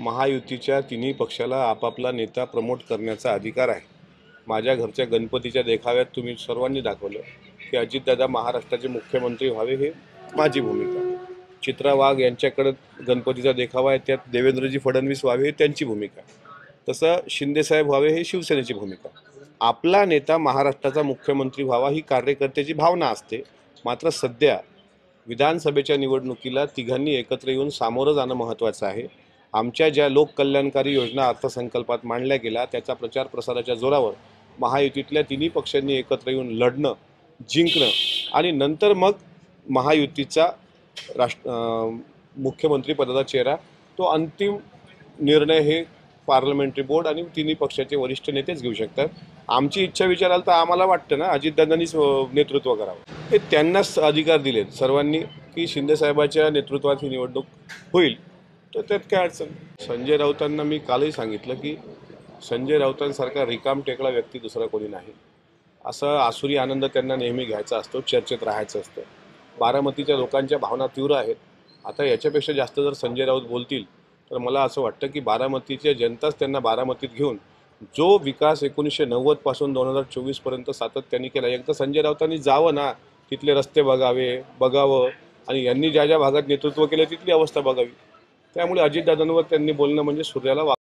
महायुतीच्या तिन्ही पक्षाला आपापला नेता प्रमोट करण्याचा अधिकार आहे। माझ्या घरच्या गणपतीच्या देखाव्यात तुम्ही सर्वांनी दाखवलं की अजितदादा महाराष्ट्राचे मुख्यमंत्री व्हावे हे माझी भूमिका। चित्रा वाघ यांच्याकडे गणपतीचा देखावा आहे, त्यात देवेंद्रजी फडणवीस व्हावे ही त्यांची भूमिका। तसं शिंदेसाहेब व्हावे ही शिवसेनेची भूमिका। आपला नेता महाराष्ट्राचा मुख्यमंत्री व्हावा ही कार्यकर्त्याची भावना असते। मात्र सध्या विधानसभेच्या निवडणुकीला तिघांनी एकत्र येऊन सामोरं जाणं महत्त्वाचं आहे। आमच्या ज्या लोककल्याणकारी योजना अर्थसंकल्पात मांडल्या गेल्या त्याचा प्रचार प्रसाराच्या जोरावर महायुतीतल्या तिन्ही पक्षांनी एकत्र येऊन लढणं, जिंकणं आणि नंतर मग महायुतीचा मुख्यमंत्री पदाचा चेहरा तो अंतिम निर्णय हे पार्लमेंटरी बोर्ड आणि तिन्ही पक्षाचे वरिष्ठ नेतेच घेऊ शकतात। आमची इच्छा विचाराल तर आम्हाला वाटतं ना अजितदादांनीच नेतृत्व करावं, हे त्यांनाच अधिकार दिलेत सर्वांनी की शिंदेसाहेबाच्या नेतृत्वात ही निवडणूक होईल, तर त्यात काय अडचण। संजय राऊतांना मी कालही सांगितलं की संजय राऊतांसारखा रिकाम टेकला व्यक्ती दुसरा कोणी नाही। असं आसुरी आनंद त्यांना नेहमी घ्यायचा असतो, चर्चेत राहायचं असतं। बारामतीच्या लोकांच्या भावना तीव्र आहेत। आता याच्यापेक्षा जास्त जर संजय राऊत बोलतील तर मला असं वाटतं की बारामतीच्या जनताच त्यांना बारामतीत घेऊन जो विकास 1990 पासून 2024 पर्यंत सातत्याने केला, एकदा संजय राऊतांनी जावं ना, तिथले रस्ते बघावं आणि यांनी ज्या ज्या भागात नेतृत्व केलं तिथली अवस्था बघावी। त्यामुळे अजितदादांवर त्यांनी बोलणं म्हणजे सूर्याला